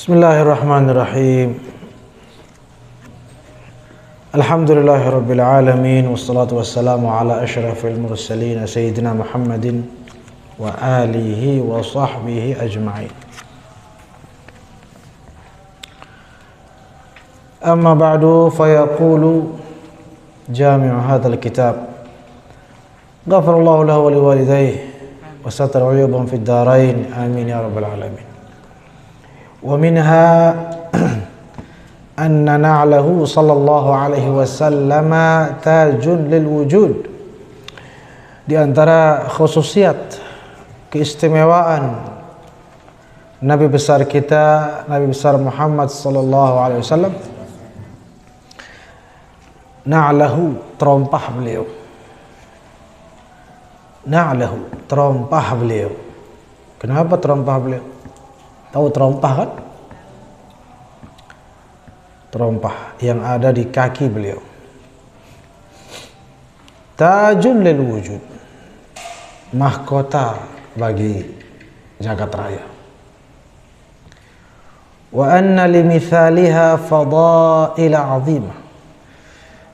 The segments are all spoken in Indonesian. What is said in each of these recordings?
Bismillahirrahmanirrahim. Alhamdulillahirabbil alamin wassalatu wassalamu ala asyrafil mursalin sayyidina Muhammadin wa alihi wa sahbihi ajma'in. Amma ba'du fayaqulu jami'u hadzal kitab ghafarallahu lahu wa liwalidayhi wa satara 'uyubahum fid dharain amin ya rabbal alamin. Wa minha anna na'lahu sallallahu alaihi wasallam tajun lil wujud. Di antara khususiat keistimewaan Nabi besar kita, Nabi besar Muhammad sallallahu alaihi wasallam, na'lahu, terompah beliau. Na'lahu, terompah beliau. Kenapa terompah beliau? Tahu terompah kan? Terompah yang ada di kaki beliau. Tajun lil wujud, mahkota bagi jagat raya. Wa anna limithaliha fadaila 'azimah.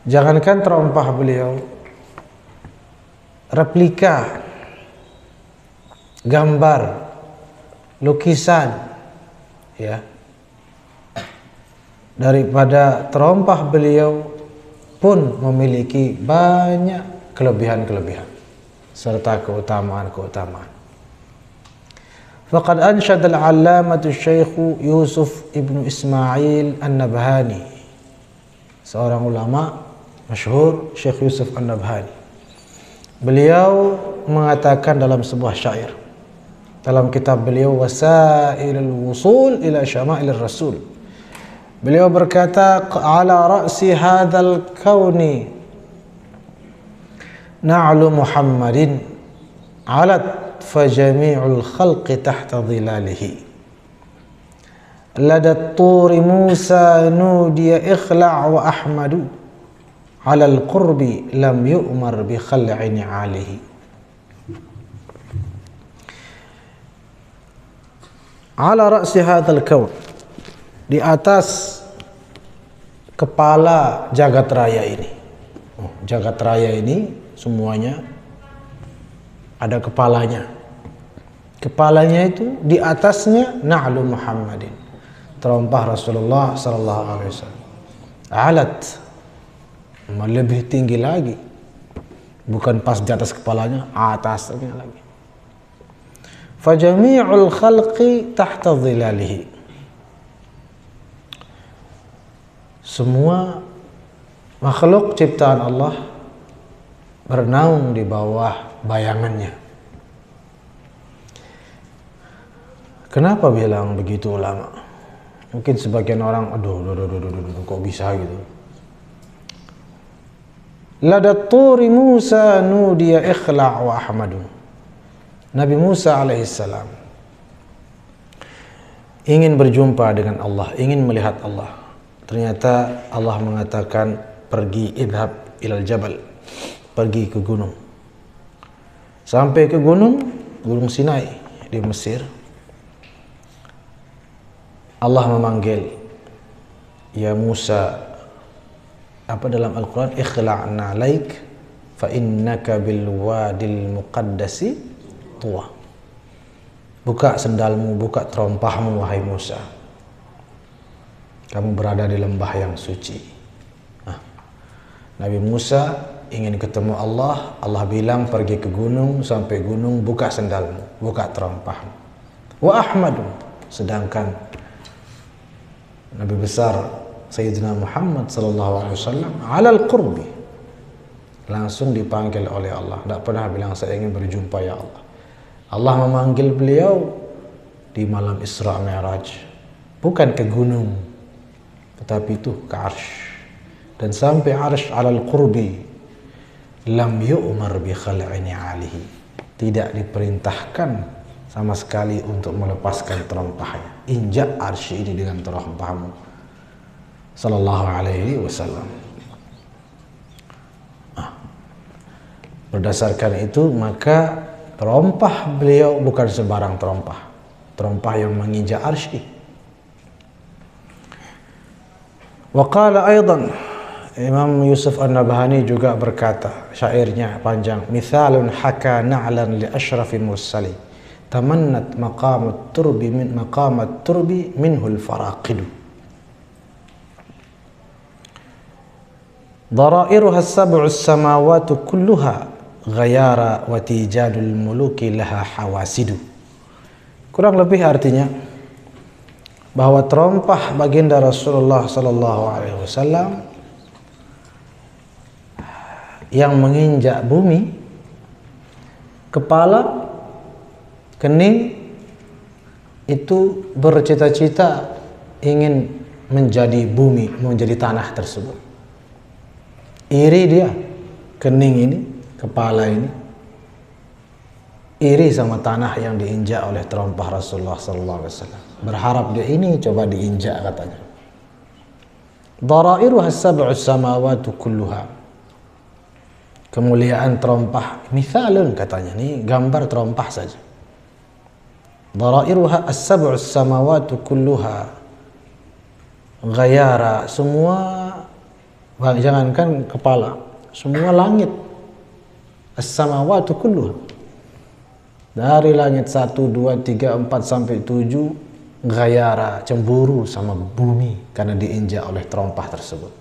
Jangankan terompah beliau, replika, gambar, lukisan, ya, daripada terompah beliau pun memiliki banyak kelebihan-kelebihan serta keutamaan-keutamaan. Faqad ansyada al-'allamatu Syekh Yusuf ibnu Ismail An-Nabhani, seorang ulama masyhur, Syekh Yusuf An-Nabhani. Beliau mengatakan dalam sebuah syair, dalam kitab beliau Wasailul Wusul ila Syama'il Rasul, beliau berkata, ala ra'si hadzal kauni na'lu Muhammadin alat fajami'ul khalqi tahta dhilalihi ladat turi Musa nudiya ikhla' wa ahmadu ala al-qurbi lam yu'mar bi khal'i ni'alihi. Ala ra'si hadzal kaun, di atas kepala jagat raya ini. Jagat raya ini semuanya ada kepalanya. Kepalanya itu di atasnya na'lu Muhammadin, terompah Rasulullah sallallahu alaihi wasallam. Alat, lebih tinggi lagi. Bukan pas di atas kepalanya, atasnya lagi. Fajami'ul khalqi tahta dhilalihi. Semua makhluk ciptaan Allah bernaung di bawah bayangannya. Kenapa bilang begitu ulama? Mungkin sebagian orang, aduh, kok bisa gitu. Ladat turi Musa nudiya ikhla' wa ahmadu. Nabi Musa alaihissalam ingin berjumpa dengan Allah, ingin melihat Allah. Ternyata Allah mengatakan, pergi, idhab ilal jabal, pergi ke gunung. Sampai ke gunung Sinai di Mesir. Allah memanggil, ya Musa, apa dalam Al-Quran, ikhla'na alaik fa innaka bil wadil muqaddasi tua. Buka sendalmu, buka terompahmu wahai Musa, kamu berada di lembah yang suci. Nabi Musa ingin ketemu Allah. Allah bilang pergi ke gunung, sampai gunung buka sendalmu, buka terompahmu. Wa ahmadu, sedangkan Nabi besar Sayyidina Muhammad sallallahu alaihi wasallam alal qurbi, langsung dipanggil oleh Allah. Tidak pernah bilang saya ingin berjumpa ya Allah. Allah memanggil beliau di malam Isra Mi'raj, bukan ke gunung, tetapi itu ke Arsy. Dan sampai Arsy alal qurbi lam yu'mar bi khal'i ni'alihi, tidak diperintahkan sama sekali untuk melepaskan terompahnya. Injak Arsy ini dengan terompahmu sallallahu alaihi wasallam. Berdasarkan itu maka terompah beliau bukan sembarang terompah, terompah yang menginjak arsy. Wa qala aidan, Imam Yusuf An-Nabhani juga berkata, syairnya panjang, mithalun haka na'lan li ashrafi mursali tamannat maqamat turbi minhul faraqidu darairuha sab'us samawatu kulluha ghayara wa tijadul muluki laha hawasidu. Kurang lebih artinya bahwa terompah baginda Rasulullah sallallahu alaihi wasallam yang menginjak bumi, kepala, kening itu bercita-cita ingin menjadi bumi, menjadi tanah tersebut. Iri dia, kening ini, kepala ini, iri sama tanah yang diinjak oleh terompah Rasulullah sallallahu alaihi wasallam. Berharap dia ini coba diinjak katanya. Darairuha sab'us samawatu kulluha. Kemuliaan terompah, mithalun katanya, ini gambar terompah saja. Darairuha as-sab'us samawatu kulluha ghayara, semua, jangankan kepala, semua langit, as-samawatu kulluha, dari langit 1, 2, 3, 4 sampai 7, ghayara, cemburu sama bumi karena diinjak oleh terompah tersebut.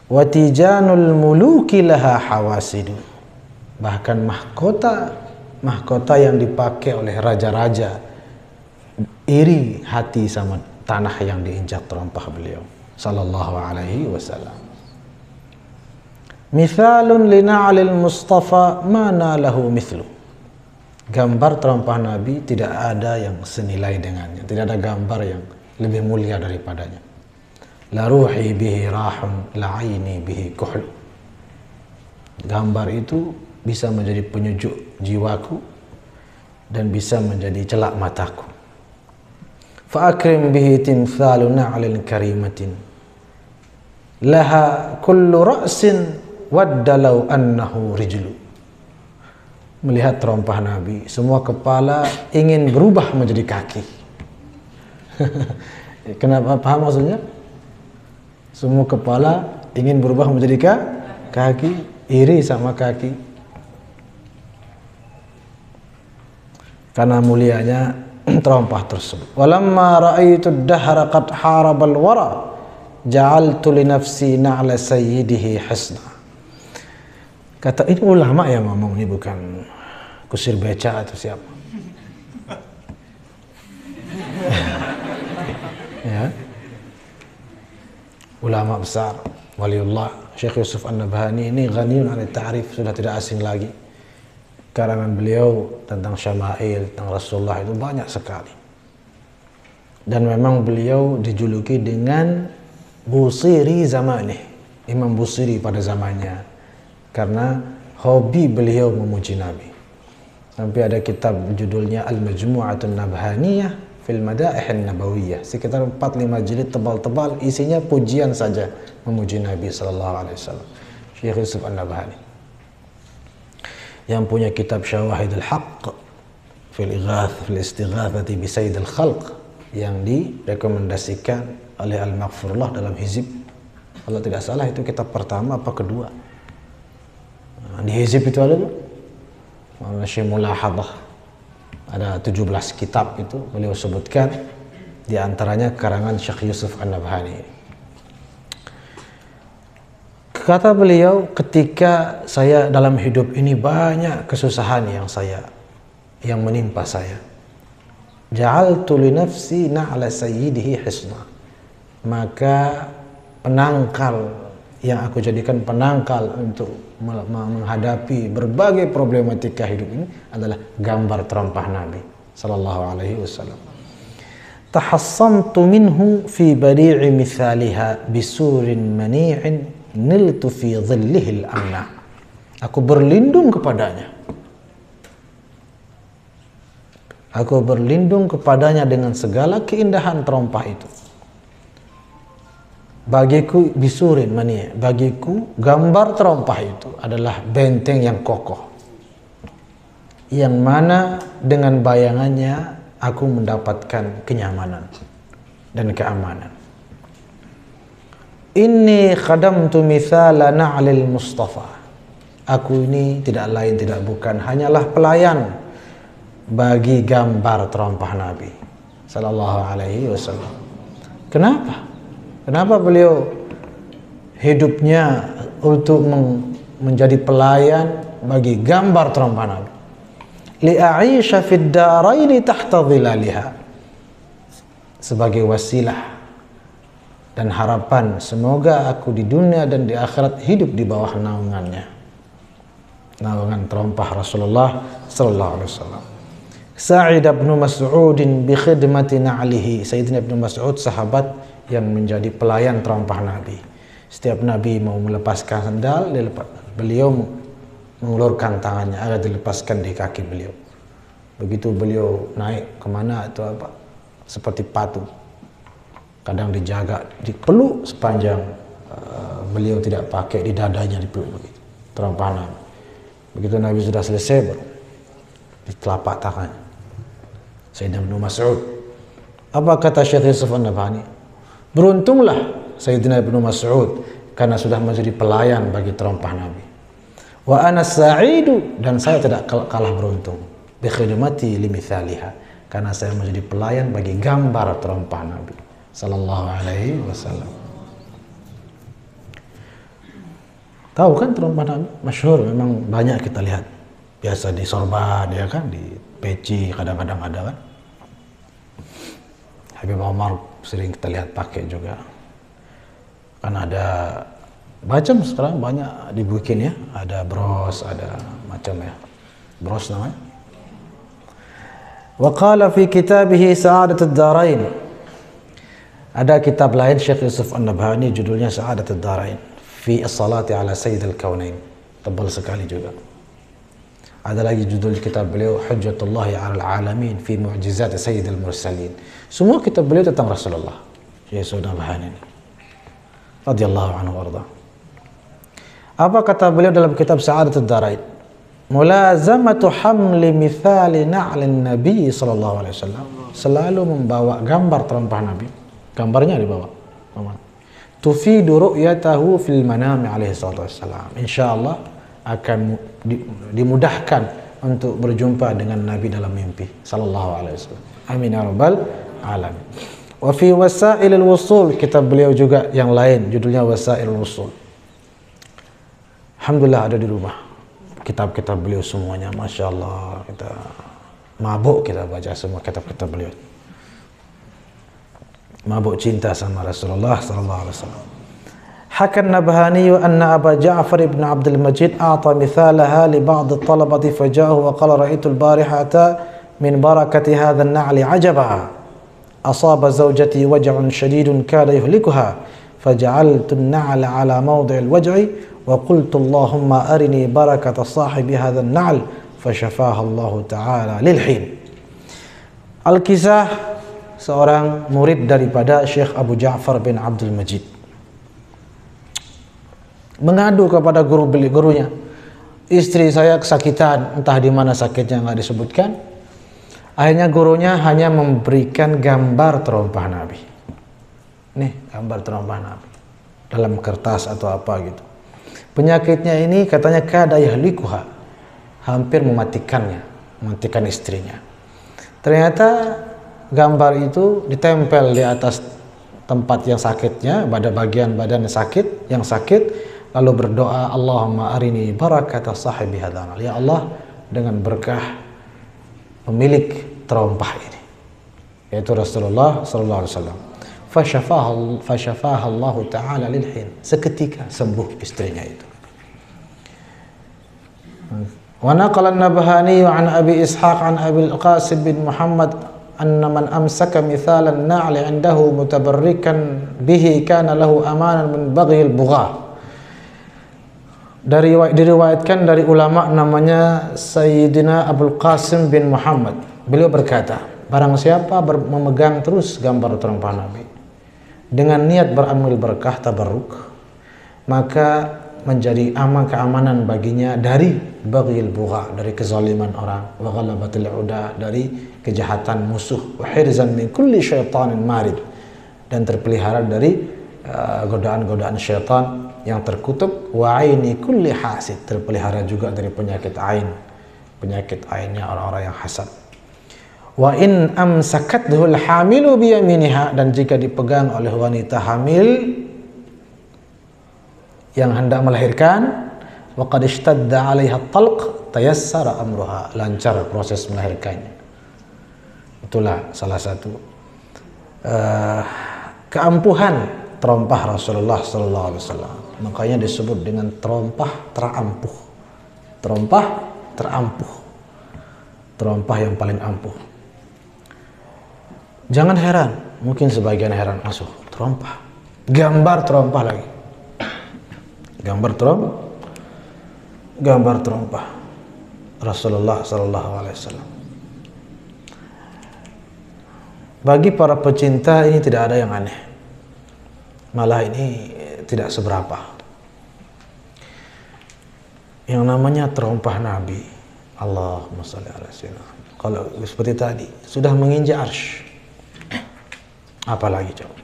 Watijanul muluki laha hawasidu, bahkan mahkota yang dipakai oleh raja-raja iri hati sama tanah yang diinjak terompah beliau sallallahu alaihi wasallam. Mithalun lina'alil mustafa mana lahu mithlu. Gambar terompah Nabi tidak ada yang senilai dengannya, tidak ada gambar yang lebih mulia daripadanya. La ruhi bihi rahun, la aini bihi kuhl. Gambar itu bisa menjadi penyejuk jiwaku dan bisa menjadi celak mataku. Fa akrim bihi timthalu na'lin karimatin laha kullu ra'sin wadda law annahu rijlu. Melihat terompah Nabi, semua kepala ingin berubah menjadi kaki. Kenapa? Paham maksudnya? Semua kepala ingin berubah menjadi kaki, iri sama kaki. Karena mulianya terompah tersebut. Walamma ra'aitu ad-dahra qad harabal wara ja'altu li nafsi na'la sayyidihi hasna. Kata ini ulama yang ngomong, ini bukan kusir beca atau siapa. Ya. Ulama besar, waliullah Syekh Yusuf An-Nabhani ini ghaniyun 'anil ta'rif, sudah tidak asing lagi. Karangan beliau tentang syama'il, tentang Rasulullah itu banyak sekali. Dan memang beliau dijuluki dengan Busiri zamanih, Imam Busiri pada zamannya, karena hobi beliau memuji Nabi. Sampai ada kitab judulnya Al-Majmu'atun Nabhaniyah fil Madaihin Nabawiyah, sekitar 4-5 jilid tebal-tebal, isinya pujian saja memuji Nabi sallallahu alaihi wasallam. Syekh Yusuf An-Nabhani yang punya kitab Syawahidul Haqq fil istighathati bi Sayyidil Khalq yang direkomendasikan oleh Al-Maghfurullah dalam hizib, kalau tidak salah itu kitab pertama apa kedua. Di hizib itu ada tuh Syekh Mulahadah, ada 17 kitab itu beliau sebutkan, di antaranya karangan Syekh Yusuf An-Nabhani. Kata beliau, ketika saya dalam hidup ini banyak kesusahan yang menimpa saya, ja'altu li nafsi na'la sayyidihi hisna, maka penangkal yang aku jadikan penangkal untuk menghadapi berbagai problematika hidup ini adalah gambar terompah Nabi sallallahu alaihi wasallam. Tahassamtu minhu fi badi'i mithaliha bisurin mani'in niltu fi dhillihil amna. Aku berlindung kepadanya. Aku berlindung kepadanya dengan segala keindahan terompah itu. Bagiku bisurin mani, bagiku gambar terompah itu adalah benteng yang kokoh, yang mana dengan bayangannya aku mendapatkan kenyamanan dan keamanan. Inni khadamtu mithala na'lil Mustafa. Aku ini tidak lain tidak bukan hanyalah pelayan bagi gambar terompah Nabi sallallahu alaihi wasallam. Kenapa? Kenapa beliau hidupnya untuk menjadi pelayan bagi gambar terompah Nabi? Li'aisha fid daraini tahta dhilaliha. Sebagai wasilah dan harapan semoga aku di dunia dan di akhirat hidup di bawah naungannya, naungan terompah Rasulullah sallallahu alaihi wasallam. Sa'id bin Mas'ud bi khidmati na'lihi. Sayyidina Ibnu Mas'ud sahabat yang menjadi pelayan terompah Nabi. Setiap Nabi mau melepaskan sandal, beliau mengulurkan tangannya agar dilepaskan di kaki beliau. Begitu beliau naik kemana atau apa, seperti patung, kadang dijaga, dipeluk sepanjang beliau tidak pakai di dadanya, dipeluk begitu terompah Nabi. Begitu Nabi sudah selesai, baru di telapak tangannya Sayyidina Ibnu Mas'ud. Apa kata Syekh Yusuf An-Nabhani? Beruntunglah Sayyidina Ibnu Mas'ud karena sudah menjadi pelayan bagi terompah Nabi. Wa ana sa'idu, dan saya tidak kalah beruntung bi khidmati limithaliha, karena saya menjadi pelayan bagi gambar terompah Nabi sallallahu alaihi wasallam. Tahu kan terompah Nabi masyhur, memang banyak kita lihat. Biasa di sorban ya kan, di peci kadang-kadang ada kan. Habib Omar sering kita lihat pakai juga. Kan ada macam sekarang banyak dibikin ya, ada bros, ada macam ya. Bros namanya. Wa qala fi kitabih Sa'adatud Darain. Ada kitab lain Syekh Yusuf An-Nabhani judulnya Sa'adatud Darain fi as-salati ala Sayyidil Kaunain. Tebal sekali juga. Ada lagi judul kitab beliau Hujjatullahi 'alal 'alamin fi mu'jizat Sayyidil Mursalin. Semua kitab beliau tentang Rasulullah. Syekh Yusuf An-Nabhani radhiyallahu anhu warda. Apa kata beliau dalam kitab Sa'adatud Darain? Mulazamatu hamli mithali na'lin Nabi sallallahu alaihi wasallam. Selalu membawa gambar terompah Nabi. Gambarnya dibawa. Tufidu ru'yatahu fil manami alaihi salatu wassalam. Insyaallah akan dimudahkan untuk berjumpa dengan Nabi dalam mimpi sallallahu alaihi wasallam. Amin ya rabbal alamin. Wa fi wasailil wusul, kitab beliau juga yang lain judulnya Wasailul Wusul. Alhamdulillah ada di rumah kitab-kitab beliau semuanya, Masya Allah, kita mabuk kita baca semua kitab-kitab beliau, mabuk cinta sama Rasulullah sallallahu alaihi wasallam. Hakan Nabhani anna Aba Ja'far ibn Abdul Majid a'ta mithalaha li ba'd at-talabati faja'ahu wa qala ra'aytu al-barihata min barakati hadha an-na'li 'ajaba asaba zawjati waj'un shadidun kada yuhlikuha faja'altu an-na'la 'ala mawdi' al-waj'i wa qultu Allahumma arini barakata sahibi hadha an-na'l fashafaha Allah ta'ala lil hin. Al-kisah seorang murid daripada Syekh Abu Ja'far bin Abdul Majid mengadu kepada gurunya, istri saya kesakitan, entah di mana sakitnya nggak disebutkan. Akhirnya gurunya hanya memberikan gambar terompah Nabi. Nih gambar terompah Nabi dalam kertas atau apa gitu. Penyakitnya ini katanya kada yahlikuha, hampir mematikannya, mematikan istrinya. Ternyata gambar itu ditempel di atas tempat yang sakitnya, pada bagian badan yang sakit, lalu berdoa, Allahumma arini barakata sahibi hadzal. Ya Allah, dengan berkah pemilik terompah ini, yaitu Rasulullah sallallahu alaihi wasallam. Fashafaha Allah taala lil hin. Seketika sembuh istrinya itu. Wa naqala an-Nabhani an Abi Ishaq an Abi al-Qasim bin Muhammad anna man amsaka mithalan na'li 'indahu mutabarrikan bihi kana lahu amanan min baghi al-bugha. Diriwayatkan dari ulama namanya Sayyidina Abul Qasim bin Muhammad. Beliau berkata, barang siapa memegang terus gambar terompah Nabi dengan niat berambil berkah tabarruk, maka menjadi keamanan baginya dari baghil bugha, dari kezaliman orang, wa ghalabatil uda, dari kejahatan musuh, wa hirzan min kulli syaitanin marid, dan terpelihara dari godaan-godaan syaitan yang terkutuk, wa aini kulli hasid, terpelihara juga dari penyakit ain. Penyakit ainnya orang-orang yang hasad. Wa in amsakathu al-hamilu bi yaminiha, dan jika dipegang oleh wanita hamil yang hendak melahirkan, wa qad ishtadda 'alaiha at-talq tayassara amruha, lancar proses melahirkannya. Itulah salah satu keampuhan terompah Rasulullah sallallahu alaihi wasallam. Makanya disebut dengan terompah terampuh. Terompah terampuh. Terompah yang paling ampuh. Jangan heran, mungkin sebagian heran, asuh terompah. Gambar terompah lagi. Gambar terompah Rasulullah sallallahu alaihi wasallam. Bagi para pecinta ini tidak ada yang aneh. Malah ini tidak seberapa. Yang namanya terompah Nabi, Allahumma sholli ala sayyidina. Kalau seperti tadi sudah menginjak arsy, apalagi coba?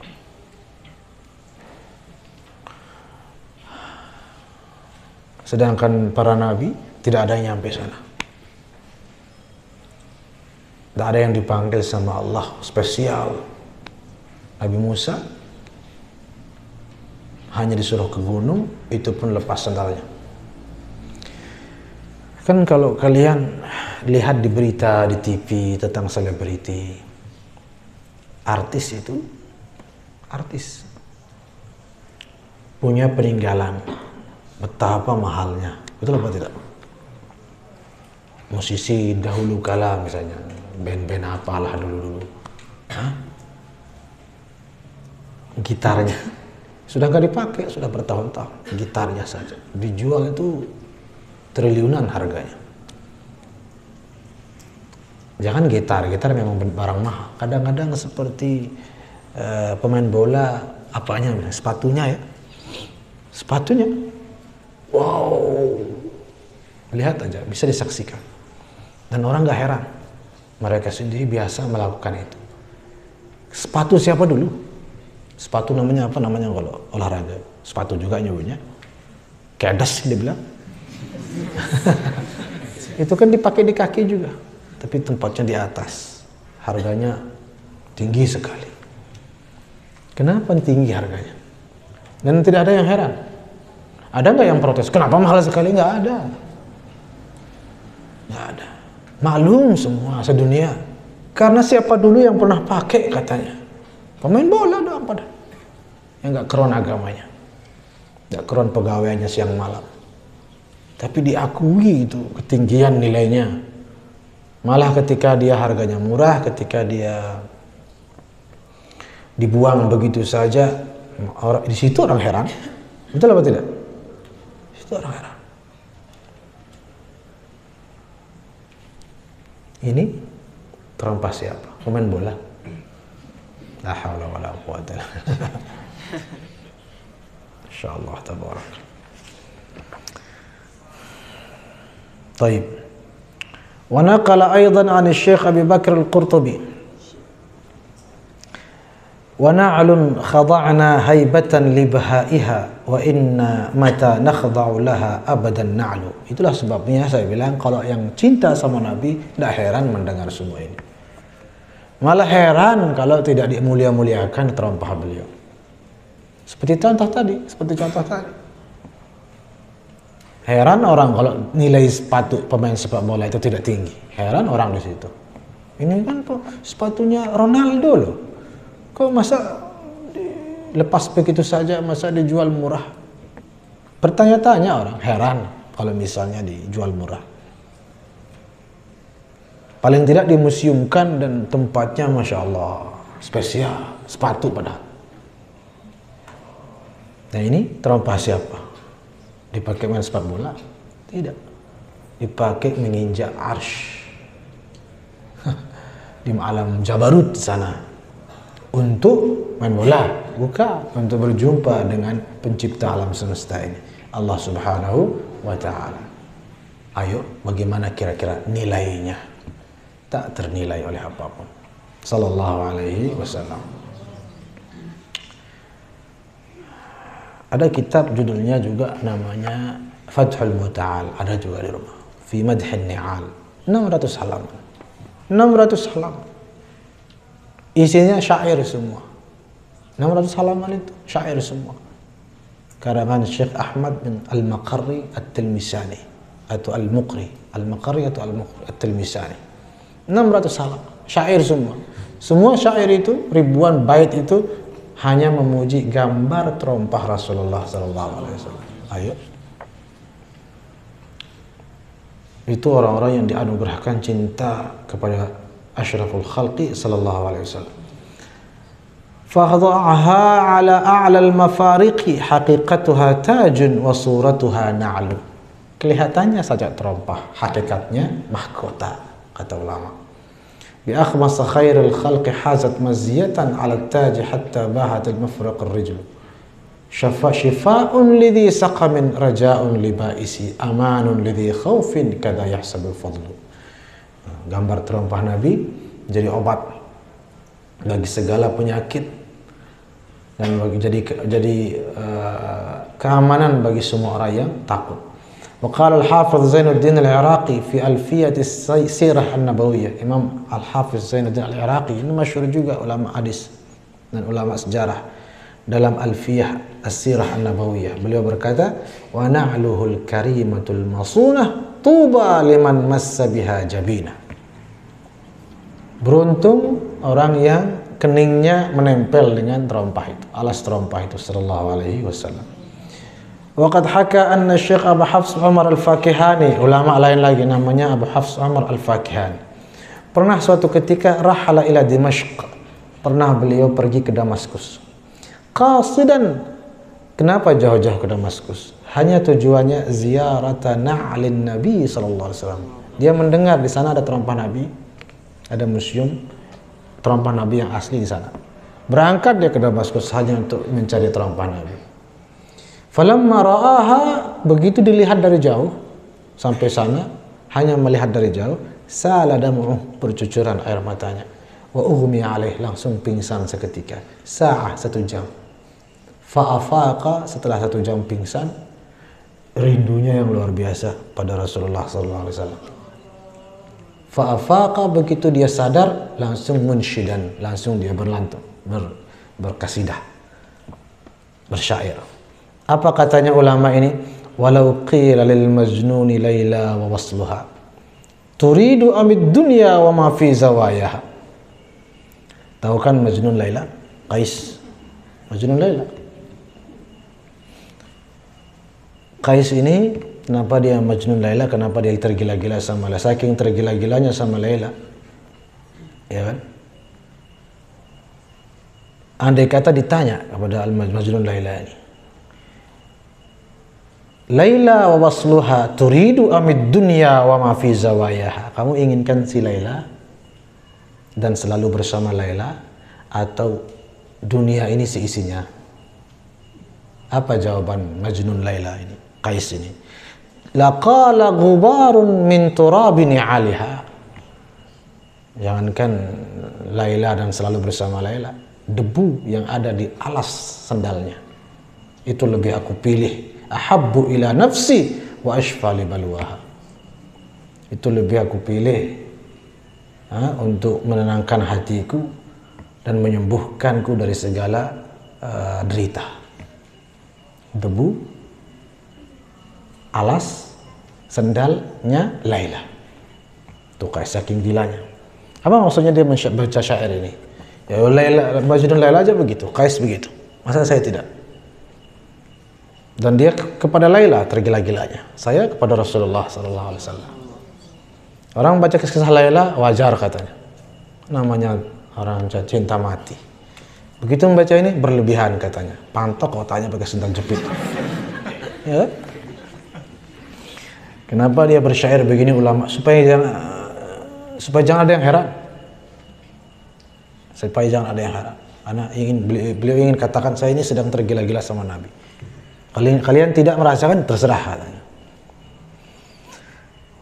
Sedangkan para nabi tidak ada yang nyampe sana. Tidak ada yang dipanggil sama Allah spesial. Nabi Musa hanya disuruh ke gunung, itu pun lepas sandalnya. Kan kalau kalian lihat di berita, di TV tentang selebriti, artis itu, artis punya peninggalan, betapa mahalnya, betul apa tidak? Musisi dahulu kala misalnya, band-band apalah dulu-dulu, gitarnya sudah nggak dipakai, sudah bertahun-tahun, gitarnya saja dijual itu triliunan harganya. Jangan gitar memang barang mahal. Kadang-kadang seperti pemain bola, apanya, sepatunya ya, sepatunya, wow, lihat aja, bisa disaksikan. Dan orang nggak heran, mereka sendiri biasa melakukan itu. Sepatu siapa dulu? Sepatu namanya apa namanya kalau olahraga? Sepatu juga nyebutnya. Kedas dia bilang. Itu kan dipakai di kaki juga, tapi tempatnya di atas. Harganya tinggi sekali. Kenapa tinggi harganya? Dan tidak ada yang heran. Ada nggak yang protes? Kenapa mahal sekali? Nggak ada. Nggak ada. Maklum semua sedunia. Karena siapa dulu yang pernah pakai katanya? Pemain bola doang pada. Yang nggak keren agamanya. Nggak keren pegawainya siang malam. Tapi diakui itu ketinggian nilainya. Malah ketika dia harganya murah, ketika dia dibuang begitu saja, di situ orang heran. Betul apa tidak? Di situ orang heran. Ini terompah siapa? Pemain bola. La haula wala quwwata. Insyaallah tabarak. Baik. Wa naqala aidan 'an Syekh Abi Bakar Al-Qurtubi. Wa na'lun khada'na haibatan li bahaiha wa inna mata nakhda'u laha abadan na'lu. Itulah sebabnya saya bilang kalau yang cinta sama Nabi tidak heran mendengar semua ini. Malah heran kalau tidak dimulia-muliakan terompah beliau. Seperti contoh tadi. Heran orang kalau nilai sepatu pemain sepak bola itu tidak tinggi. Heran orang di situ. Ini kan sepatunya Ronaldo loh. Kok masa lepas begitu saja, masa dijual murah? Bertanya-tanya orang, heran kalau misalnya dijual murah. Paling tidak dimuseumkan dan tempatnya Masya Allah spesial, sepatu padahal. Nah ini terompah siapa? Dipakai main sepak bola? Tidak. Dipakai menginjak arsy di alam Jabarut sana untuk main bola, bukan untuk berjumpa dengan pencipta alam semesta ini, Allah Subhanahu wa Ta'ala. Ayo, bagaimana kira-kira nilainya? Tak ternilai oleh apapun. Sallallahu alaihi wasallam. Ada kitab judulnya juga namanya Fathul Muta'al, ada juga di rumah. Fi Madhin Ni'al. 600 halaman. 600 halaman. Isinya syair semua. 600 halaman itu syair semua. Karangan Syekh Ahmad bin Al-Maqarri At-Tilmisani atau Al-Muqri. Al-Maqarri atau Al-Muqri At-Tilmisani. 600 halaman. Syair semua. Semua syair itu, ribuan bait itu hanya memuji gambar terompah Rasulullah SAW. Ayo. Itu orang-orang yang dianugerahkan cinta kepada asyraful khalqi sallallahu alaihi wasallam. Fadha'aha ala a'lal mafariqi haqiqatuha tajun wa suratuha na'lu. Kelihatannya saja terompah, hakikatnya mahkota, kata ulama. Bi akhmas khairil khalqi hazat maziyatan ala taj hatta bahat al mafraq ar rijl. Shifa'un lidhi saqamin raja'un libaisi amanun lidhi khawfin kada yahsabul fadlu. Gambar terompah Nabi jadi obat bagi segala penyakit dan jadi keamanan bagi semua orang yang takut. Waqala al-Hafiz Zainuddin al-Iraqi fi Alfiyati Sirah an-Nabawiyah. Imam al-Hafiz Zainuddin al-Iraqi ini masyhur juga ulama hadis dan ulama sejarah. Dalam Alfiyah As-Sirah An-Nabawiyah beliau berkata, wa na'luhul karimatul masunah tuba liman massa biha jabina. Beruntung orang yang keningnya menempel dengan terompah itu, alas terompah itu sallallahu alaihi wasallam. Wa qad haka anna Syekh Abu Hafs Umar Al-Fakihani, ulama lain lagi namanya Abu Hafs Umar Al-Fakihani, pernah suatu ketika rahala ila Dimashq, pernah beliau pergi ke Damaskus. Qasidan, kenapa jauh-jauh ke Damaskus? Hanya tujuannya ziarata na'lin Nabi sallallahu alaihi wasallam. Dia mendengar di sana ada terompah Nabi, ada museum terompah Nabi yang asli di sana. Berangkat dia ke Damaskus hanya untuk mencari terompah Nabi. Falamma ra'aha, begitu dilihat dari jauh, sampai sana hanya melihat dari jauh, sala damu'uh, bercucuran air matanya. Wa ughmi alaih, langsung pingsan seketika. Sa'ah, 1 jam. Fa'afaqa, setelah 1 jam pingsan, rindunya yang luar biasa pada Rasulullah SAW. Fa'afaqa, begitu dia sadar, langsung munsyidan, langsung dia berlantun, berkasidah, bersyair. Apa katanya ulama ini? Walau qila lil majnuni Laila wa wasluha turidu amid dunya wa ma fi zawayaha. Tahu kan Majnun Laila? Qais. Majnun Laila. Qais ini, kenapa dia Majnun Laila? Kenapa dia tergila-gila sama Laila? Saking tergila-gilanya sama Laila, ya kan? Andai kata ditanya kepada Majnun Laila ini, Laila wa wasluha turidu amid dunya wa ma fi zawayaha, kamu inginkan si Laila dan selalu bersama Laila atau dunia ini seisinya? Apa jawaban Majnun Laila ini, Qais ini? Laqala ghubarun min turabin 'aliha. Jangankan Laila dan selalu bersama Laila, debu yang ada di alas sendalnya itu lebih aku pilih. Ahabbu ila nafsi wa ashfa li balwaha. Itu lebih aku pilih untuk menenangkan hatiku dan menyembuhkanku dari segala derita. Debu alas sendalnya Laila. Tuh kayak saking gilanya. Apa maksudnya dia baca syair ini? Ya Laila, Majnun Laila aja begitu, Qais begitu. Masa saya tidak? Dan dia kepada Laila tergila-gilanya. Saya kepada Rasulullah sallallahu alaihi wasallam. Orang baca kisah Laila wajar katanya. Namanya orang cinta mati. Begitu membaca ini berlebihan katanya. Pantok otaknya pakai sendal jepit. Ya. Kenapa dia bersyair begini ulama? Supaya jangan ada yang heran. Supaya jangan ada yang heran. Karena beliau ingin katakan saya ini sedang tergila-gila sama Nabi. Kalian tidak merasakan, terserah katanya.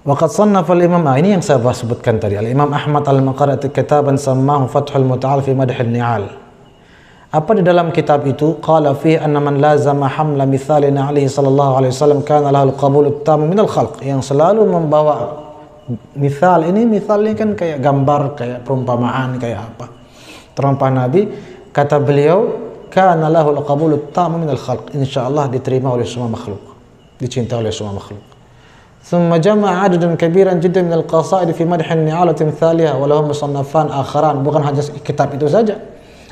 Waqad sannafa al-Imam, ini yang saya sebutkan tadi, Al-Imam Ahmad Al-Maqarati kitaban sammahu Fathul Muta'al fi Madh an-Ni'al. Apa di dalam kitab itu? Qala fihi anna man lazama hamla mithalina alaihi sallallahu alaihi wasallam kana lahu al-qabul at-tam min al-khalq. Yang selalu membawa mithal ini kan kayak gambar, kayak perumpamaan, kayak apa. Terompah Nabi, kata beliau, kana lahu al-qabul at-tam min al-khalq. Insyaallah diterima oleh semua makhluk. Dicintai oleh semua makhluk. ثم جمع عددا كبيرا جدا من القصائد في مدح النعال وتمثالها ولهم مصنفان آخران. Bukan hanya kitab itu saja.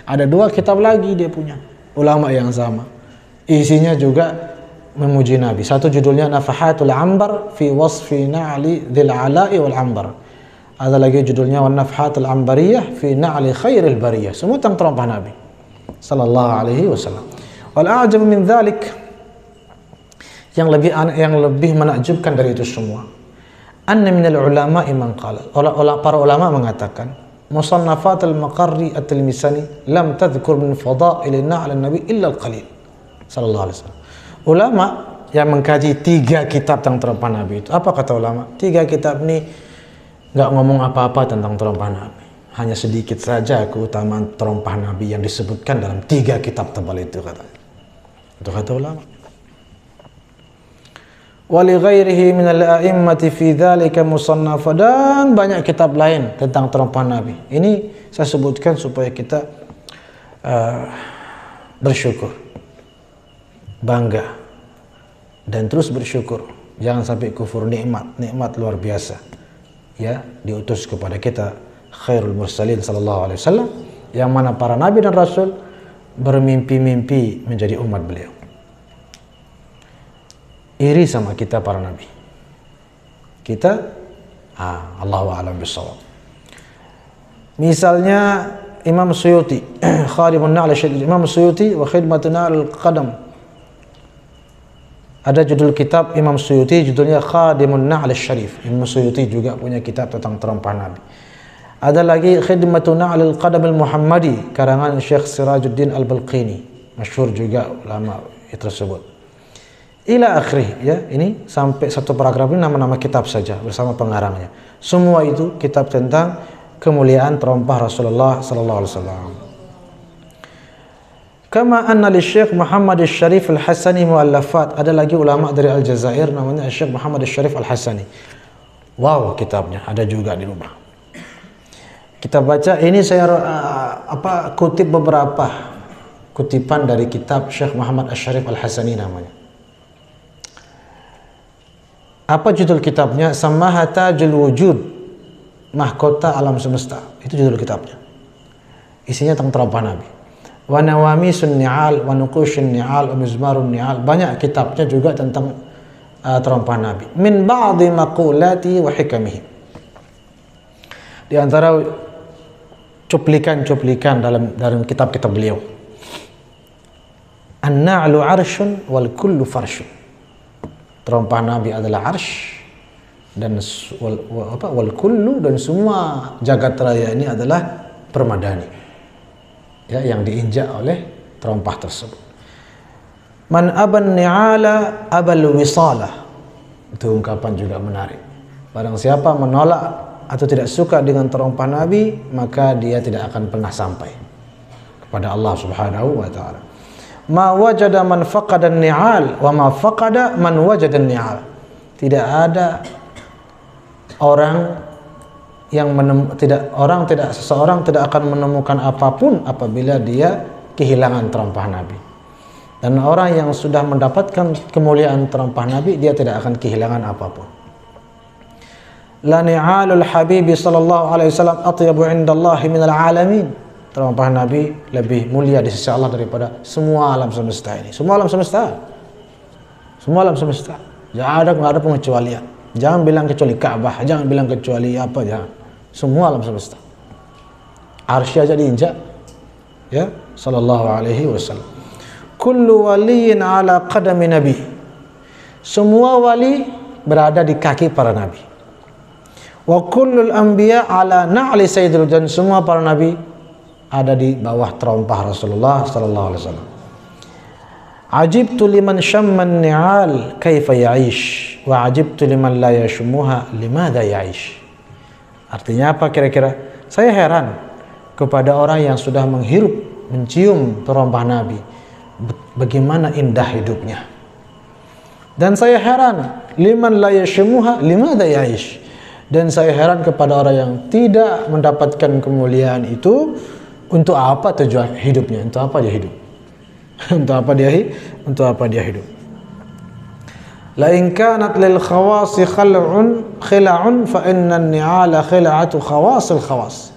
Ada 2 kitab lagi dia punya, ulama yang sama. Isinya juga memuji Nabi. Satu judulnya Nafahatul Ambar fi wasfi na'li dzil ala'i wal ambar. Ada lagi judulnya Wan Nafahatul Ambariyah fi na'li khairil bariyah. Semua tentang terompah Nabi sallallahu alaihi wasallam. Wal a'jab min dzalik, yang lebih menakjubkan dari itu semua, anna minal ulama man qala, para ulama mengatakan musannafat al-Maqarri at-Tilmisani lam tadhkur min fada'il na'al nabi illa al-qalil sallallahu alaihi wasallam. Ulama yang mengkaji 3 kitab tentang terompah Nabi itu, apa kata ulama? 3 kitab ini enggak ngomong apa-apa tentang terompah Nabi. Hanya sedikit saja keutamaan terompah Nabi yang disebutkan dalam 3 kitab tebal itu, katanya. Itu kata ulama. Wali ghairihi minal a'immati fi dzalika musannaf, dan banyak kitab lain tentang terompah Nabi. Ini saya sebutkan supaya kita bersyukur, bangga, dan terus bersyukur. Jangan sampai kufur nikmat luar biasa. Ya, diutus kepada kita khairul mursalin sallallahu alaihi wasallam, yang mana para nabi dan rasul bermimpi-mimpi menjadi umat beliau. Iri sama kita para nabi. Kita Allahu a'lam bissawab. Misalnya Imam Suyuti, Khadimun Na'al Syarif, Imam Suyuti wa Khidmatun Na'al Qadam. Ada judul kitab Imam Suyuti, judulnya Khadimun Na'al Syarif. Imam Suyuti juga punya kitab tentang terompah Nabi. Ada lagi Khidmatun Na'al Qadam al-Muhammadi, karangan Syekh Sirajuddin Al-Balqini, masyhur juga ulama tersebut. Ila akhirih, ya, ini sampai satu paragraf ini nama-nama kitab saja bersama pengarangnya. Semua itu kitab tentang kemuliaan terompah Rasulullah sallallahu alaihi wasallam. Kama anna li Syekh Muhammad Asy-Syarif Al-Hasani muallafat. Ada lagi ulama dari Aljazair namanya Syekh Muhammad Asy-Syarif Al-Hasani. Wow, kitabnya ada juga di rumah. Kita baca ini, saya kutip beberapa kutipan dari kitab Syekh Muhammad Asy-Syarif Al-Hasani namanya. Apa judul kitabnya? Samaha Tajul Wujud, mahkota alam semesta. Itu judul kitabnya. Isinya tentang terompah Nabi. Wa Nawamisun Ni'al, wa Nuqushun Ni'al, wa Mizmarun Ni'al. Banyak kitabnya juga tentang terompah Nabi. Min ba'di maqulati wa hikamihi. Di antara cuplikan-cuplikan dalam kitab-kitab beliau. An-na'lu 'arsyun wal kullu farsyun. Terompah Nabi adalah arsh, dan wal kullu, dan semua jagat raya ini adalah permadani, ya, yang diinjak oleh terompah tersebut. Man aban ni'ala abal wisalah. Itu ungkapan juga menarik. Barang siapa menolak atau tidak suka dengan terompah Nabi, maka dia tidak akan pernah sampai kepada Allah Subhanahu wa taala. Ma wajada man faqada ni'al wa ma faqada man wajada ni'al. Tidak ada orang yang seseorang tidak akan menemukan apapun apabila dia kehilangan terompah Nabi. Dan orang yang sudah mendapatkan kemuliaan terompah Nabi, dia tidak akan kehilangan apapun. La ni'alul habibi sallallahu alaihi wasallam atyabu indallahi minal alamin. Terompah Nabi lebih mulia di sisi Allah daripada semua alam semesta ini. Semua alam semesta. Semua alam semesta. Nggak ada pengecualian. Jangan bilang kecuali Ka'bah, jangan bilang kecuali apa, jangan. Semua alam semesta. Arsy aja diinjak. Ya, sallallahu alaihi wasallam. Kullu waliyin ala qadami nabi. Semua wali berada di kaki para nabi. Wa kullul anbiya ala na'li sayyidil, dan semua para nabi ada di bawah terompah Rasulullah sallallahu alaihi wasallam. Ajibtu liman syamman ni'al kaifa ya'ish wa ajibtu liman la yashmuha limadha ya'ish. Artinya apa kira-kira? Saya heran kepada orang yang sudah menghirup mencium terompah Nabi, bagaimana indah hidupnya. Dan saya heran, liman la yashmuha limadha ya'ish. Dan saya heran kepada orang yang tidak mendapatkan kemuliaan itu, untuk apa tujuan hidupnya? Untuk apa dia hidup? Untuk apa dia hidup? La in kanat lil khawasi khila'un fa inna an-ni'ala khila'atu khawasil khawas.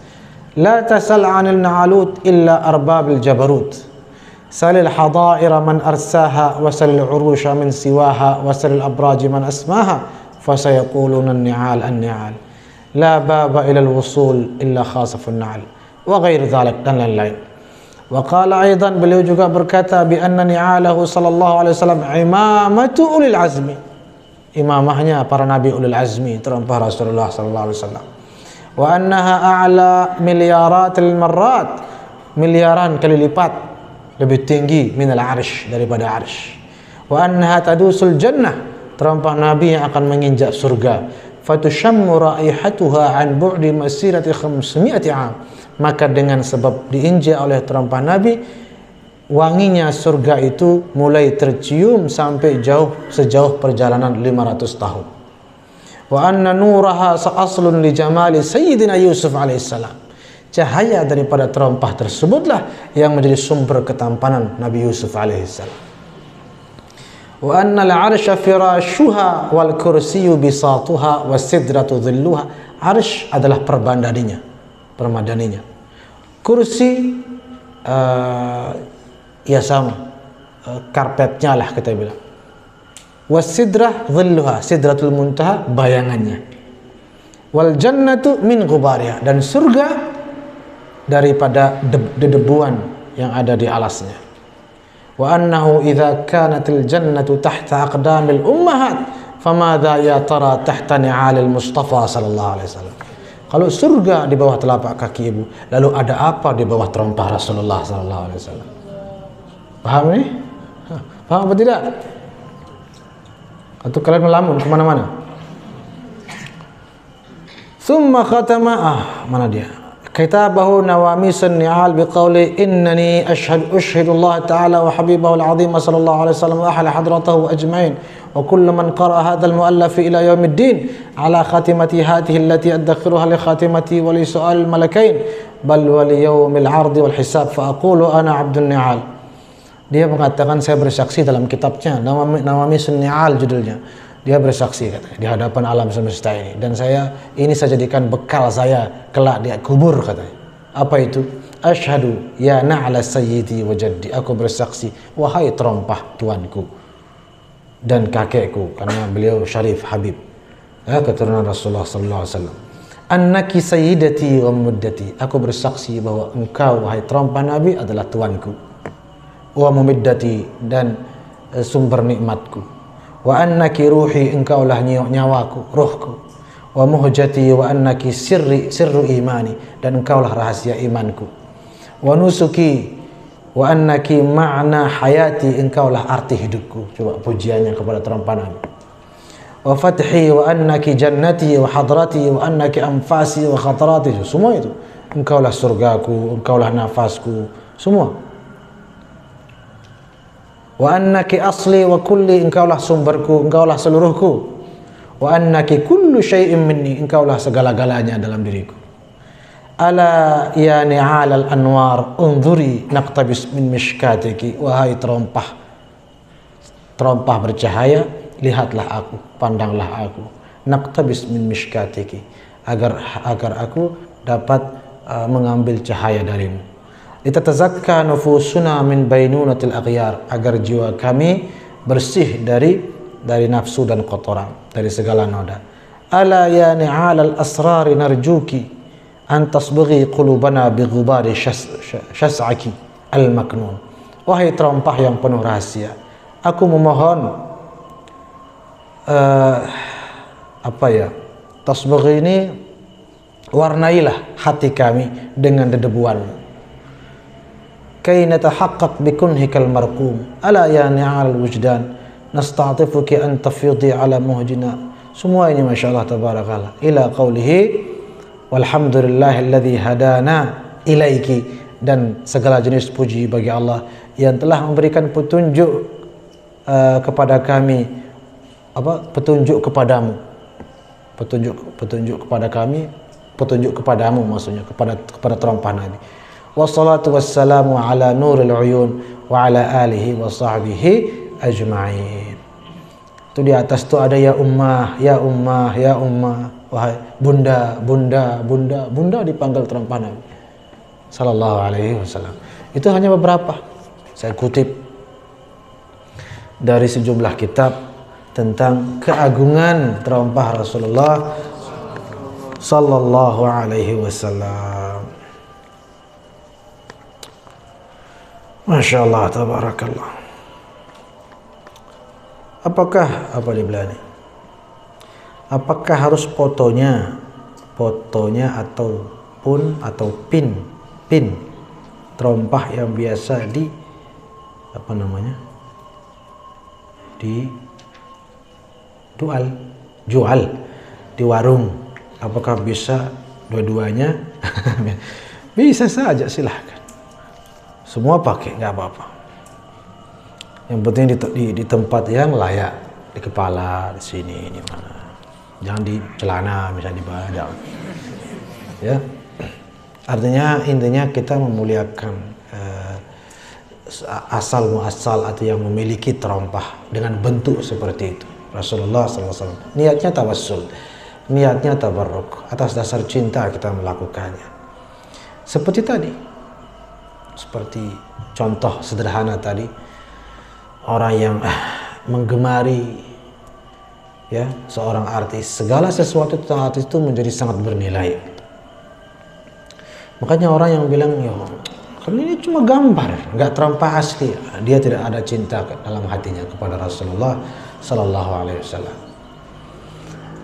La tasal 'anil na'alut illa arbabil jabarut. Salil hadaira man arsaha wa salil urusha min siwaha wa salil abraji man asmaha fa sayaquluna an-ni'al an-ni'al. La baba ila al-wusul illa khasafun na'al. Wa ghair dhalik, dan lain-lain. Wa qala aidan, beliau juga berkata, bi anna ni'alahu sallallahu alaihi wasallam imamatu ulil azmi, imamahnya para nabi ulil azmi, terompah Rasulullah sallallahu alaihi wasallam. Wa annaha a'la miliaratil marrat, miliaran kali lipat lebih tinggi minal arsh, daripada arsh. Wa annaha tadusul jannah, terompah nabi yang akan menginjak surga. Fatushammu raihatuha an bu'di masirati 500 'am, maka dengan sebab diinjak oleh terompah Nabi, wanginya surga itu mulai tercium sampai sejauh perjalanan 500 tahun. Wa anna nuraha sa'aslun li jamali sayyidina Yusuf alaihissalam, cahaya daripada terompah tersebutlah yang menjadi sumber ketampanan Nabi Yusuf alaihissalam. Wa anna al-'arsha firashuha wal kursiyyu bisatuha was sidratu dhilluha, arsh adalah permadaninya. Kursi ya sama, karpetnya lah kita bilang. Wasidrah dhilluha, sidratul muntaha, bayangannya. Wal jannatu min ghubariha, dan surga daripada dedebuan yang ada di alasnya. Wa annahu idza kanatil jannatu tahta aqdamil ummahat famadha ya tara tahta ni'alil Mustafa sallallahu alaihi wasallam. Kalau surga di bawah telapak kaki ibu, lalu ada apa di bawah terompah Rasulullah sallallahu alaihi wasallam? Paham ini? Paham apa tidak? Atau kalian melamun kemana-mana? Thumma khatama, mana dia? Kitabahu Nawamisun Ni'al biqawli innani ushhidu Allah Ta'ala wa habibahu al-azim sallallahu alaihi wasallam wa ahla hadratahu ajma'in wa kullu man qara'a hadha al-mu'allaf ila yaumiddin ala khatimati hatihi allati adakhiruha li khatimati wa li su'al malakain bal wa li yaumil 'ardi wal hisab fa aqulu ana 'abdun ni'al. Dia mengatakan, saya bersaksi dalam kitabnya Nawamisun Ni'al judulnya. Dia bersaksi katanya di hadapan alam semesta ini, dan ini saya jadikan bekal saya kelak di kubur katanya. Apa itu? Asyhadu ya na'la sayyidi wa jaddi, aku bersaksi wahai terompah tuanku dan kakekku, karena beliau syarif habib, keturunan Rasulullah sallallahu alaihi wasallam. Annaki sayyidati wa muddati, aku bersaksi bahwa engkau wahai terompah Nabi adalah tuanku, wa mumiddati, dan sumber nikmatku. Wa annaki ruhi, engkaulah nyawaku, rohku. Wa muhjati, wa annaki sirru imani, dan engkaulah rahasia imanku. Wa nusuki, wa annaki ma'na hayati, engkaulah arti hidupku. Coba pujiannya kepada terompah Nabi. Wa fathi, wa annaki jannati wa hadrati, wa annaki anfasi wa khatarati, semua itu. Engkaulah surgaku, engkaulah nafasku, semua. Wa annaki asli wa kulli, engkaulah sumberku, engkaulah seluruhku. Wa annaki kullu syai'in minni, engkaulah segala-galanya dalam diriku. Ala ya ni'al al-anwar unzuri naqtabis min mishkatiki, wahai terompah bercahaya, lihatlah aku, pandanglah aku. Naqtabis min mishkatiki, agar aku dapat mengambil cahaya darimu. Litatazakka nufusuna min bainunatil aghyar, agar jiwa kami bersih dari nafsu dan kotoran, dari segala noda. Ala ya ni'al al-asrari narjuki an tasbughi qulubana bi ghubari syas'aki al-maknun, wahai terompah yang penuh rahasia, aku memohon tasbughi ini, warnailah hati kami dengan dedebuanmu. Kay natahaqqaq bikunhikal marqum, ala ya ni'al wujdan nasta'tifuki an tafyidi ala muhjina. Semua ini masyaallah tabarakallah ila qawlihi walhamdulillahilladzi hadana ilaiki dan segala jenis puji bagi Allah yang telah memberikan petunjuk kepada kami, petunjuk kepadamu, petunjuk kepada kami, petunjuk kepadamu, maksudnya kepada terompah Nabi. Wassalatu wassalamu ala nuril uyun wa ala alihi wa sahbihi ajma'in. Itu di atas tu ada ya ummah, ya ummah, ya ummah, wahai bunda, bunda, bunda, bunda dipanggil terompah Nabi sallallahu alaihi wasallam. Itu hanya beberapa saya kutip dari sejumlah kitab tentang keagungan terompah Rasulullah sallallahu alaihi wasallam. Masya Allah, tabarakallah. Apakah apa dibilang ini? Apakah harus fotonya ataupun atau pin terompah yang biasa di jual di warung? Apakah bisa dua-duanya? Bisa saja, silahkan. Semua pakai, nggak apa-apa. Yang penting di tempat yang layak, di kepala, di sini, di mana. Jangan di celana, misalnya di badan. Ya, artinya intinya kita memuliakan asal muasal atau yang memiliki terompah dengan bentuk seperti itu. Rasulullah SAW. Niatnya tawassul, niatnya tabarruk, atas dasar cinta kita melakukannya. Seperti tadi, seperti contoh sederhana tadi, orang yang menggemari ya seorang artis, segala sesuatu tentang artis itu menjadi sangat bernilai. Makanya orang yang bilang, ya kan ini cuma gambar, nggak terompah asli, dia tidak ada cinta dalam hatinya kepada Rasulullah Sallallahu Alaihi Wasallam.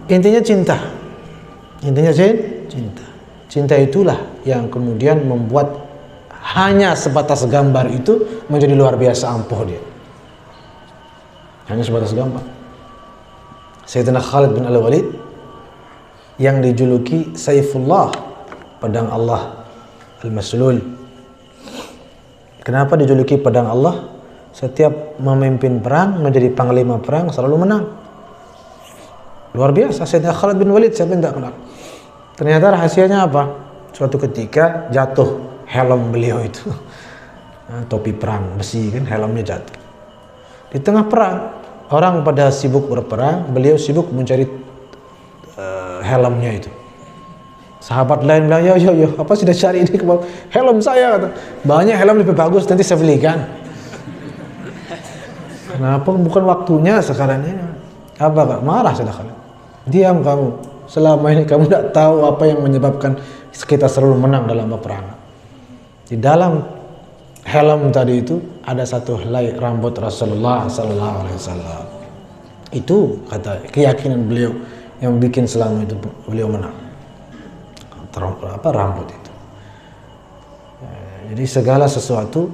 Intinya cinta, intinya cinta. Cinta itulah yang kemudian membuat hanya sebatas gambar itu menjadi luar biasa ampuh dia. Hanya sebatas gambar. Sayyidina Khalid bin Al-Walid yang dijuluki Saifullah, pedang Allah Al-Maslul. Kenapa dijuluki pedang Allah? Setiap memimpin perang, menjadi panglima perang, selalu menang. Luar biasa Sayyidina Khalid bin Walid, siapa yang tak kenal? Ternyata rahasianya apa? Suatu ketika jatuh helm beliau itu. Topi perang besi kan, helmnya jatuh. Di tengah perang, orang pada sibuk berperang, beliau sibuk mencari helmnya itu. Sahabat lain bilang, ya, apa sudah cari ini, helm saya, kata. Banyak helm lebih bagus, nanti saya belikan. Kenapa bukan waktunya sekarang ini? Apa kak? Marah sudah kalian. Diam kamu. Selama ini kamu tidak tahu apa yang menyebabkan kita selalu menang dalam peperangan. Di dalam helm tadi itu ada satu helai rambut Rasulullah Sallallahu Alaihi Wasallam. Itu kata keyakinan beliau yang bikin selama itu beliau menang. Rambut itu. Jadi segala sesuatu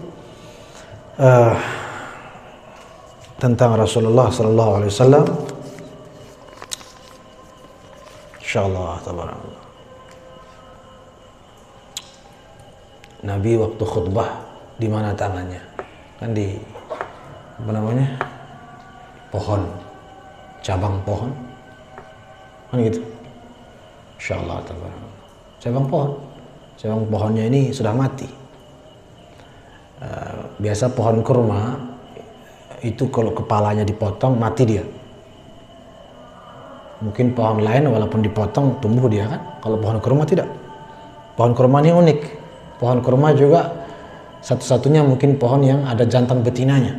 tentang Rasulullah Sallallahu Alaihi Wasallam, insyaallah tabarakallah. Nabi waktu khutbah di mana tangannya? Kan di pohon, cabang pohon, kan gitu. Insyaallah tabarakallah. Cabang pohonnya ini sudah mati. Biasa pohon kurma itu kalau kepalanya dipotong mati dia. Mungkin pohon lain walaupun dipotong tumbuh dia kan. Kalau pohon kurma tidak. Pohon kurma ini unik. Pohon kurma juga satu-satunya mungkin pohon yang ada jantan betinanya.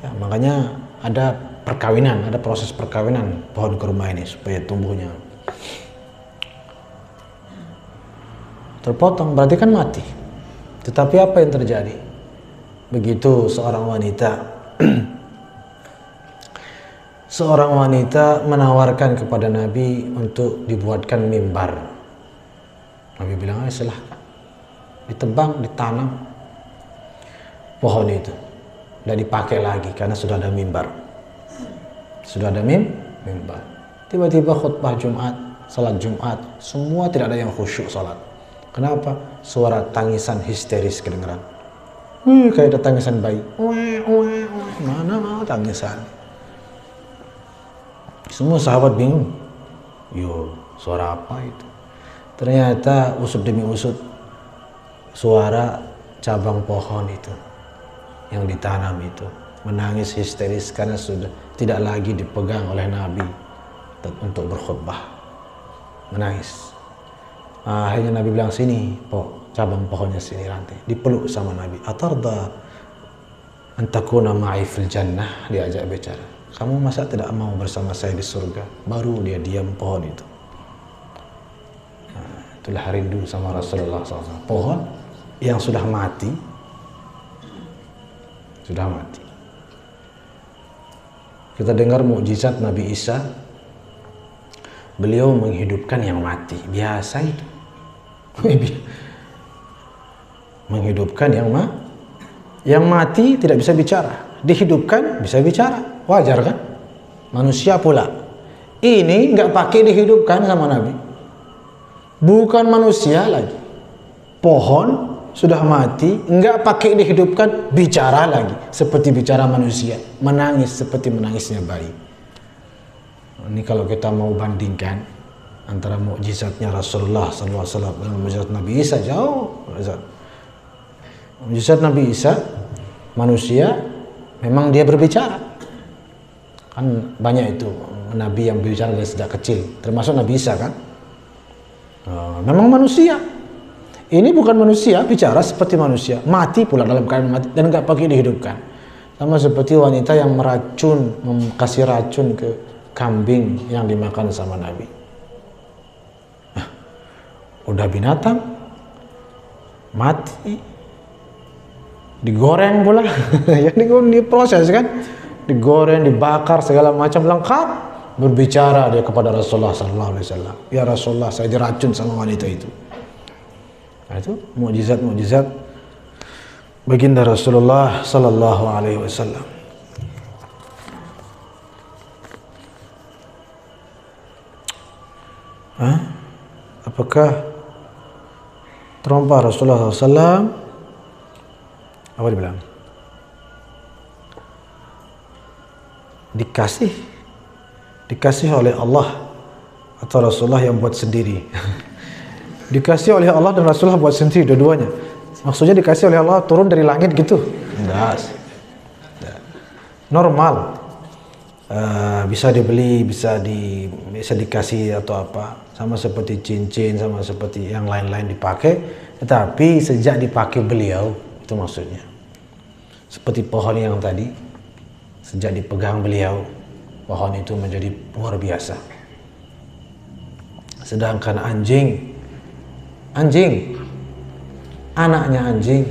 Ya, makanya ada perkawinan, ada proses perkawinan pohon kurma ini supaya tumbuhnya. Terpotong berarti kan mati. Tetapi apa yang terjadi? Begitu seorang wanita menawarkan kepada Nabi untuk dibuatkan mimbar. Nabi bilang, silahkan. Ditebang, ditanam pohon itu. Dan dipakai lagi karena sudah ada mimbar. Sudah ada mimbar. Tiba-tiba khutbah Jumat, salat Jumat, semua tidak ada yang khusyuk salat. Kenapa? Suara tangisan histeris kedengeran. Kayak ada tangisan bayi. Mana mau tangisan? Semua sahabat bingung. Yo, suara apa itu? Ternyata usut demi usut suara cabang pohon itu yang ditanam itu menangis histeris karena sudah tidak lagi dipegang oleh Nabi untuk berkhutbah. Menangis. Akhirnya Nabi bilang, sini cabang pohonnya, sini rantai. Dipeluk sama Nabi. Atarda antakuna ma'i fil jannah. Diajak bicara, kamu masa tidak mau bersama saya di surga? Baru dia diam pohon itu. Itulah rindu sama Rasulullah SAW. Pohon yang sudah mati, sudah mati. Kita dengar mukjizat Nabi Isa, beliau menghidupkan yang mati. Biasa itu. Menghidupkan yang mati tidak bisa bicara, dihidupkan bisa bicara. Wajar kan? Manusia pula. Ini nggak pakai dihidupkan sama Nabi. Bukan manusia lagi. Pohon sudah mati, nggak pakai dihidupkan, bicara lagi seperti bicara manusia, menangis seperti menangisnya bayi. Ini kalau kita mau bandingkan antara mukjizatnya Rasulullah SAW dengan mukjizat Nabi Isa, jauh. Mukjizat Nabi Isa, manusia memang dia berbicara. Kan banyak itu Nabi yang berbicara dari sejak kecil, termasuk Nabi Isa kan. Memang manusia. Ini bukan manusia, bicara seperti manusia, mati pula dalam keadaan mati dan nggak pakai dihidupkan. Sama seperti wanita yang kasih racun ke kambing yang dimakan sama Nabi. Udah binatang, mati, digoreng pula, ya diproses kan, digoreng, dibakar segala macam lengkap. Berbicara dia kepada Rasulullah SAW. Ya Rasulullah, saya diracun sama wanita itu. Nah, itu mukjizat baginda Rasulullah sallallahu alaihi wasallam. Apakah terompa Rasulullah SAW? Apa dibilang? Dikasih oleh Allah atau Rasulullah yang buat sendiri? Dikasih oleh Allah dan Rasulullah buat sendiri, dua-duanya. Maksudnya dikasih oleh Allah turun dari langit gitu? Enggak. Normal. Bisa dibeli, bisa dikasih atau apa. Sama seperti cincin, sama seperti yang lain-lain dipakai. Tetapi sejak dipakai beliau, itu maksudnya. Seperti pohon yang tadi, sejak dipegang beliau, pohon itu menjadi luar biasa. Sedangkan anjing, anaknya anjing,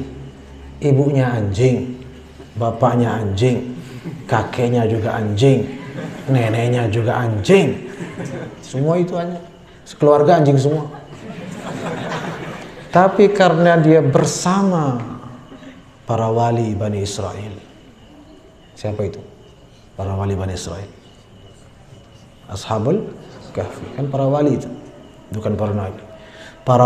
ibunya anjing, bapaknya anjing, kakeknya juga anjing, neneknya juga anjing, semua itu anjing, sekeluarga anjing semua. Tapi karena dia bersama para wali Bani Israel. Siapa itu? Para wali Bani Israel, Ashabul Kahfi, kan para wali itu, bukan para nabi. Para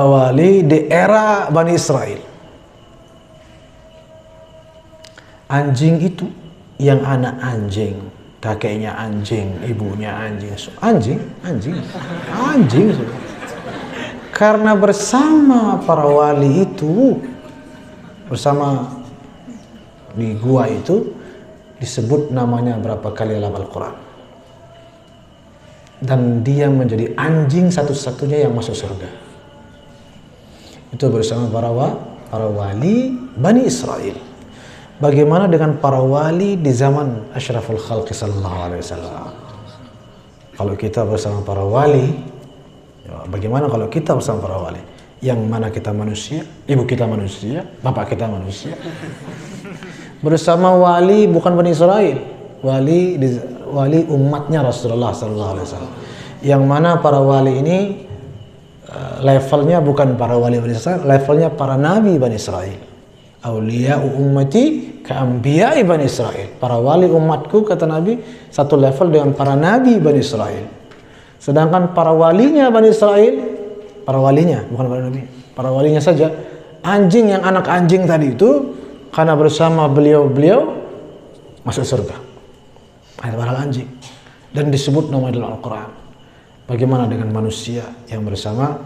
wali di era Bani Israel. Anjing itu yang anak anjing, kakeknya anjing, ibunya anjing. Karena bersama para wali itu, bersama di gua itu, disebut namanya berapa kali dalam Al-Quran. Dan dia menjadi anjing satu-satunya yang masuk surga. Itu bersama para wali Bani Israel. Bagaimana dengan para wali di zaman Asyraful Khalqi sallallahu alaihi wasallam? Kalau kita bersama para wali, ya, bagaimana kalau kita bersama para wali? Yang mana kita manusia, ibu kita manusia, bapak kita manusia. Bersama wali bukan Bani Israel, wali umatnya Rasulullah SAW, yang mana para wali ini levelnya bukan para wali Bani Israel, levelnya para nabi Bani Israel. Awliya'u ummati ka'ambiya'i Bani Israel. Para wali umatku, kata Nabi, satu level dengan para nabi Bani Israel. Sedangkan para walinya Bani Israel, para walinya, bukan para nabi, para walinya saja, anjing yang anak anjing tadi itu karena bersama beliau masuk surga. Padahal anjing. Dan disebut nama dalam Al-Quran. Bagaimana dengan manusia yang bersama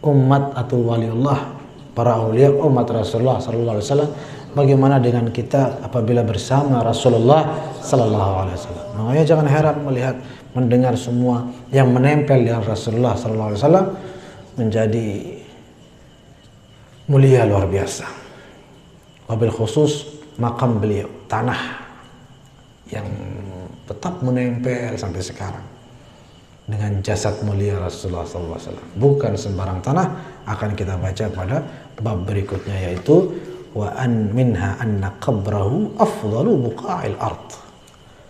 umat atau waliullah, para awliya umat Rasulullah sallallahu alaihi wasallam? Bagaimana dengan kita apabila bersama Rasulullah sallallahu alaihi wasallam? Makanya jangan heran melihat mendengar semua yang menempel dengan Rasulullah sallallahu alaihi wasallam menjadi mulia luar biasa. Wabil khusus makam beliau, tanah yang tetap menempel sampai sekarang dengan jasad mulia Rasulullah sallallahu alaihi wasallam. Bukan sembarang tanah, akan kita baca pada bab berikutnya, yaitu wa an minha anna qabrahu afdalu buqa'il ard.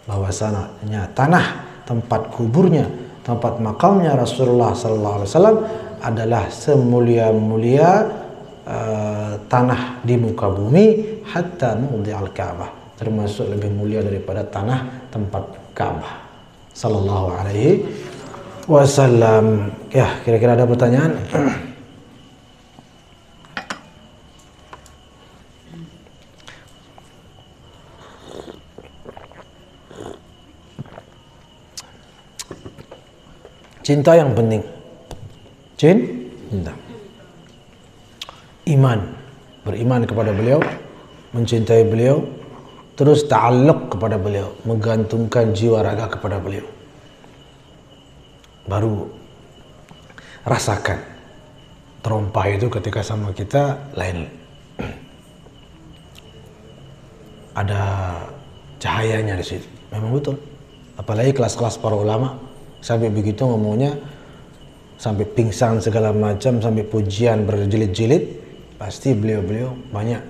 Bahwasanya tanah tempat kuburnya, tempat makamnya Rasulullah sallallahu alaihi wasallam adalah semulia-mulia tanah di muka bumi, hatta mawdi'al Ka'bah, termasuk lebih mulia daripada tanah tempat Ka'bah sallallahu alaihi wasallam. Ya, kira-kira ada pertanyaan? Cinta yang penting. Cinta. Iman. Beriman kepada beliau, mencintai beliau, terus ta'alluq kepada beliau, menggantungkan jiwa raga kepada beliau. Baru rasakan terompah itu ketika sama kita lain. Ada cahayanya di situ. Memang betul. Apalagi kelas-kelas para ulama, sampai begitu ngomongnya, sampai pingsan segala macam, sampai pujian berjilid-jilid, pasti beliau-beliau banyak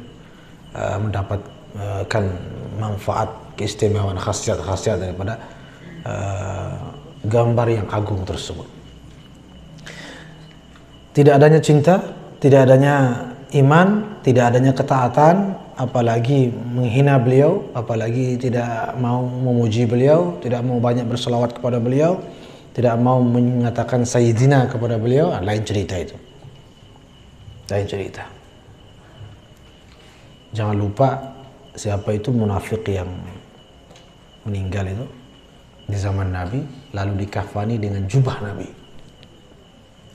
mendapatkan manfaat, keistimewaan, khasiat-khasiat daripada gambar yang agung tersebut. Tidak adanya cinta, tidak adanya iman, tidak adanya ketaatan, apalagi menghina beliau, apalagi tidak mau memuji beliau, tidak mau banyak berselawat kepada beliau, tidak mau mengatakan sayyidina kepada beliau, lain cerita itu. Lain cerita. Jangan lupa siapa itu munafik yang meninggal itu di zaman Nabi, lalu dikafani dengan jubah Nabi.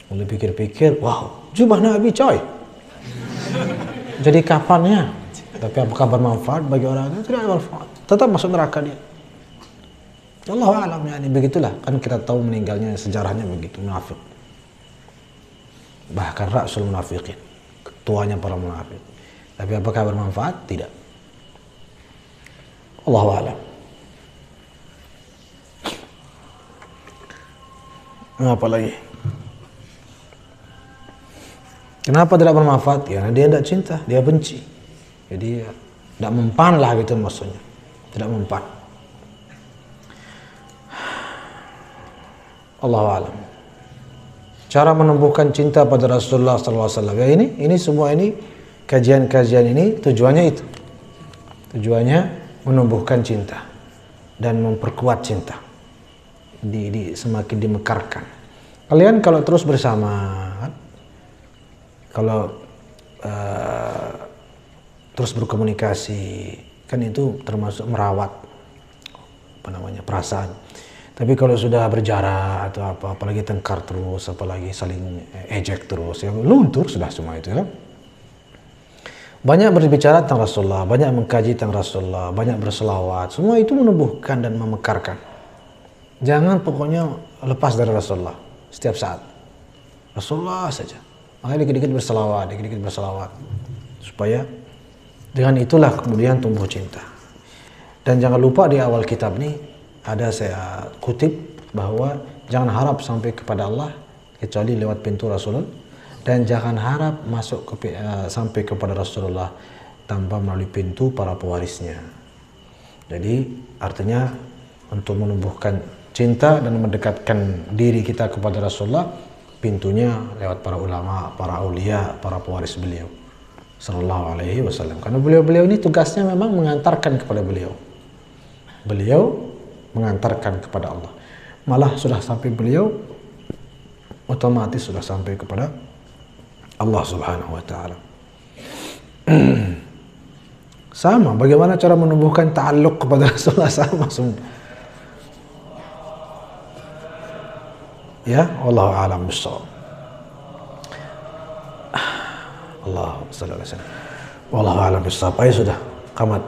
Mulai pikir-pikir, wow, jubah Nabi coy. Jadi kafannya. Tapi apakah bermanfaat bagi orang itu? Tidak bermanfaat. Tetap masuk neraka dia. Allahu a'lam, yani begitulah. Kan kita tahu meninggalnya, sejarahnya begitu, munafik. Bahkan rasul munafikin, ketuanya para munafik. Tapi apakah bermanfaat? Tidak. Allahu a'lam. Apa lagi? Kenapa tidak bermanfaat? Karena dia tidak cinta, dia benci. Jadi tidak mempan lah gitu maksudnya. Tidak mempan. Allahu a'lam. Cara menumbuhkan cinta pada Rasulullah SAW. Ya ini semua ini kajian-kajian ini tujuannya itu. Tujuannya menumbuhkan cinta dan memperkuat cinta. Semakin dimekarkan. Kalian kalau terus bersama, kalau terus berkomunikasi, kan itu termasuk merawat perasaan. Tapi kalau sudah berjarak atau apalagi tengkar terus, apalagi saling ejek terus, ya luntur sudah semua itu ya. Banyak berbicara tentang Rasulullah, banyak mengkaji tentang Rasulullah, banyak berselawat, semua itu menumbuhkan dan memekarkan. Jangan pokoknya lepas dari Rasulullah setiap saat. Rasulullah saja. Makanya dikit-dikit berselawat, supaya dengan itulah kemudian tumbuh cinta. Dan jangan lupa di awal kitab ini ada saya kutip bahwa jangan harap sampai kepada Allah kecuali lewat pintu Rasulullah, dan jangan harap masuk sampai kepada Rasulullah tanpa melalui pintu para pewarisnya. Jadi artinya untuk menumbuhkan cinta dan mendekatkan diri kita kepada Rasulullah, pintunya lewat para ulama, para aulia, para pewaris beliau sallallahu alaihi wasallam. Karena beliau-beliau ini tugasnya memang mengantarkan kepada beliau. Beliau mengantarkan kepada Allah. malah sudah sampai beliau otomatis sudah sampai kepada Allah Subhanahu wa taala. Sama, bagaimana cara menumbuhkan ta'alluq kepada Rasulullah, sama semua. Ya, wallahu a'lam bissawab. Allahu sallallahu alaihi wasallam. Wallahu a'lam bissawab. Ayo sudah, qamat.